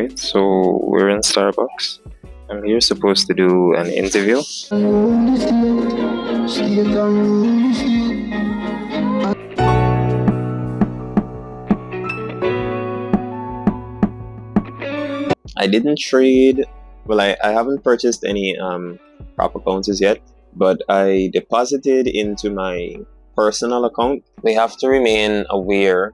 Alright, so we're in Starbucks. I'm here supposed to do an interview. I didn't trade. Well, I haven't purchased any prop accounts yet, but I deposited into my personal account. We have to remain aware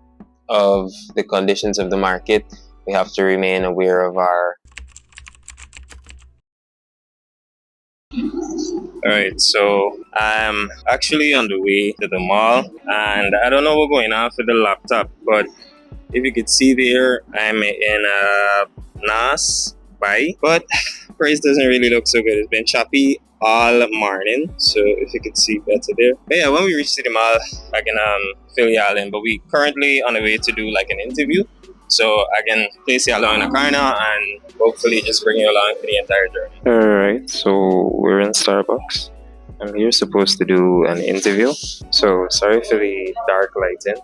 of the conditions of the market. We have to remain aware of our... Alright, so I'm actually on the way to the mall, and I don't know what's going on with the laptop, but if you could see there, I'm in a NAS buy, but price doesn't really look so good. It's been choppy all morning, so if you could see better there. But yeah, when we reach the mall, I can fill y'all in, but we currently on the way to do like an interview, so I can place y'all in a car now and hopefully just bring you along for the entire journey. Alright, so we're in Starbucks. I'm here supposed to do an interview, so sorry for the dark lighting,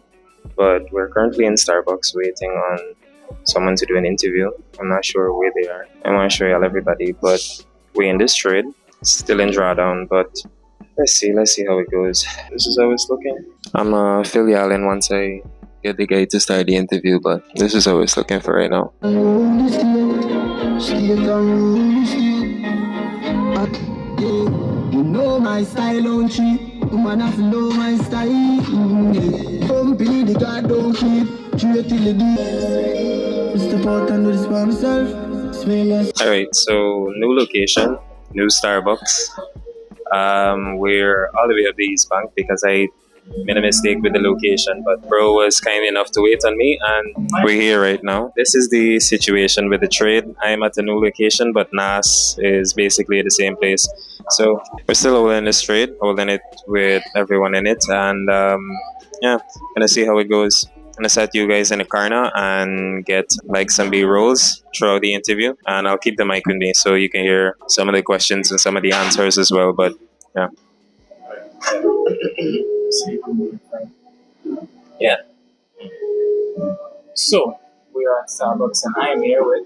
but we're currently in Starbucks waiting on someone to do an interview. I'm not sure where they are. I want to show y'all everybody, but we're in this trade, still in drawdown, but let's see how it goes. This is how it's looking. I'm fill y'all in once I get the guy to start the interview, but this is how it's looking for right now. You know my style, don't you? Woman, I know my style. Company, the God don't keep. Treat till the day. Step out and do this by myself. Alright, so new location, new Starbucks. We're all the way up the East Bank because I made a mistake with the location, but bro was kind enough to wait on me, and we're here right now. This is the situation with the trade. I'm at a new location, but NAS is basically the same place. So we're still holding this trade, holding it with everyone in it, and yeah, gonna see how it goes. Gonna set you guys in the car now and get like some B-rolls throughout the interview, and I'll keep the mic with me so you can hear some of the questions and some of the answers as well. But yeah. Yeah. So, we are at Starbucks and I'm here with...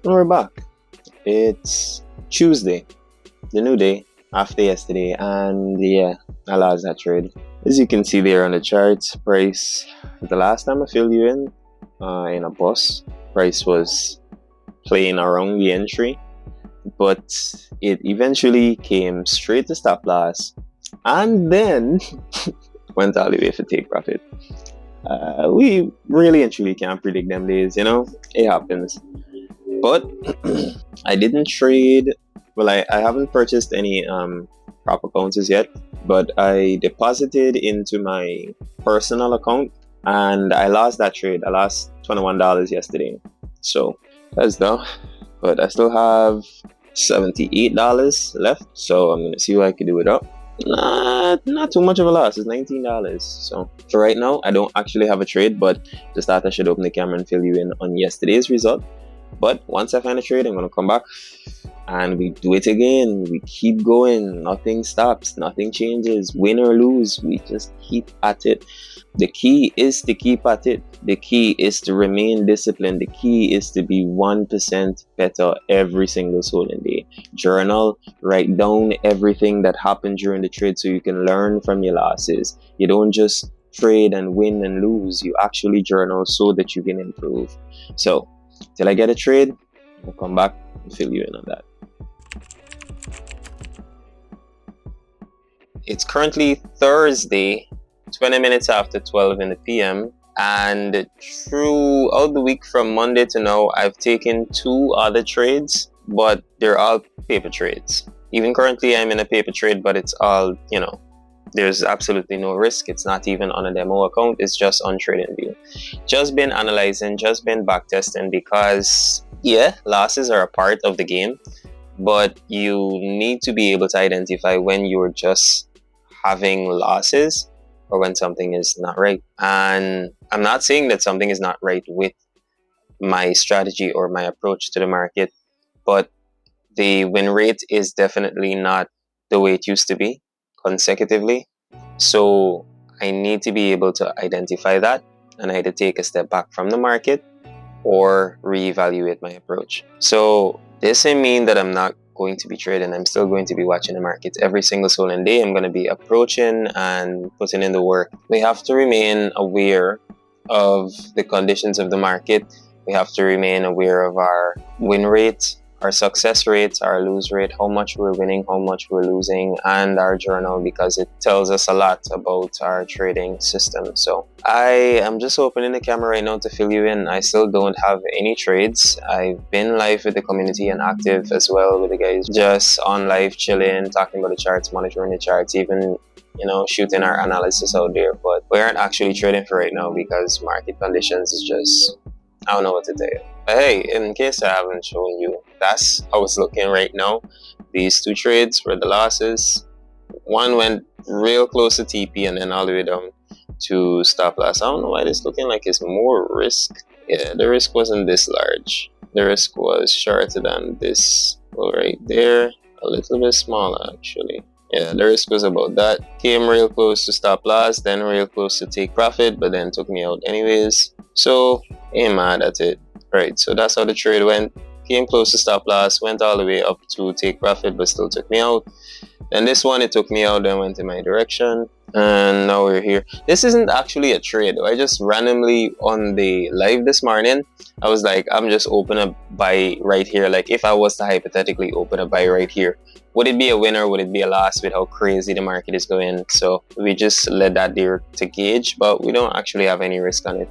We're back. It's Tuesday, the new day after yesterday, and yeah, I lost that trade. As you can see there on the charts, price, the last time I filled you in a bus, price was playing around the entry, but it eventually came straight to stop loss and then went all the way for take profit. We really and truly can't predict them days, you know, it happens. But I didn't trade. Well, I haven't purchased any prop accounts yet, but I deposited into my personal account and I lost that trade. I lost $21 yesterday. So that's dumb. But I still have $78 left. So I'm gonna see what I can do it up. Not too much of a loss. It's $19. So for right now, I don't actually have a trade, but to start, I should open the camera and fill you in on yesterday's result. But once I find a trade, I'm going to come back and we do it again. We keep going. Nothing stops. Nothing changes. Win or lose, we just keep at it. The key is to keep at it. The key is to remain disciplined. The key is to be 1% better every single solding day. Journal, write down everything that happened during the trade so you can learn from your losses. You don't just trade and win and lose. You actually journal so that you can improve. So till I get a trade, I'll come back and fill you in on that. It's currently Thursday, 20 minutes after 12 in the PM, and throughout the week from Monday to now, I've taken 2 other trades, but they're all paper trades. Even currently I'm in a paper trade, but it's all, you know, there's absolutely no risk. It's not even on a demo account. It's just on TradingView. Just been analyzing, just been backtesting, because yeah, losses are a part of the game, but you need to be able to identify when you're just having losses or when something is not right. And I'm not saying that something is not right with my strategy or my approach to the market, but the win rate is definitely not the way it used to be consecutively. So I need to be able to identify that and either take a step back from the market or reevaluate my approach. So this may mean that I'm not going to be trading. I'm still going to be watching the markets every single solar day. I'm going to be approaching and putting in the work. We have to remain aware of the conditions of the market. We have to remain aware of our win rate, our success rates, our lose rate, how much we're winning, how much we're losing, and our journal, because it tells us a lot about our trading system. So I am just opening the camera right now to fill you in. I still don't have any trades. I've been live with the community and active as well with the guys, just on live chilling, talking about the charts, monitoring the charts, even, you know, shooting our analysis out there. But we aren't actually trading for right now because market conditions is just, I don't know what to tell you. But hey, in case I haven't shown you, that's how it's looking right now. These two trades were the losses. One went real close to TP and then all the way down to stop loss. I don't know why this looking like it's more risk. Yeah, the risk wasn't this large. The risk was shorter than this. Well, right there, a little bit smaller actually. Yeah, the risk was about that. Came real close to stop loss, then real close to take profit, but then took me out anyways. So ain't mad at it. Right, so that's how the trade went. Came close to stop loss, went all the way up to take profit, but still took me out. Then this one, it took me out, then went in my direction, and now we're here. This isn't actually a trade. I just randomly on the live this morning, I was like, I'm just open a buy right here. Like if I was to hypothetically open a buy right here, would it be a winner? Would it be a loss with how crazy the market is going? So we just let that there to gauge, but we don't actually have any risk on it.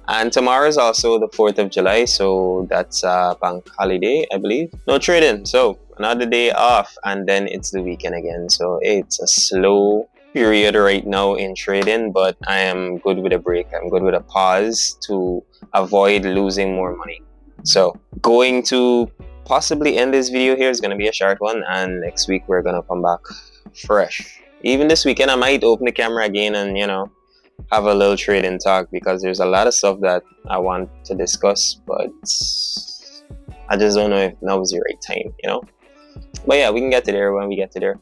And tomorrow is also the 4th of July, so that's a bank holiday, I believe. No trading, so another day off, and then it's the weekend again. So it's a slow period right now in trading, but I am good with a break. I'm good with a pause to avoid losing more money. So going to possibly end this video here. Is going to be a short one, and next week we're going to come back fresh. Even this weekend I might open the camera again and, you know, have a little trading talk, because there's a lot of stuff that I want to discuss, but I just don't know if now is the right time, you know. But yeah, we can get to there when we get to there.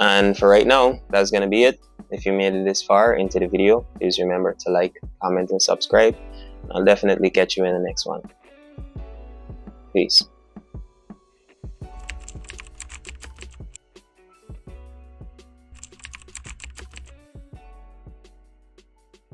And for right now, that's gonna be it. If you made it this far into the video, please remember to like, comment, and subscribe. I'll definitely catch you in the next one. Peace.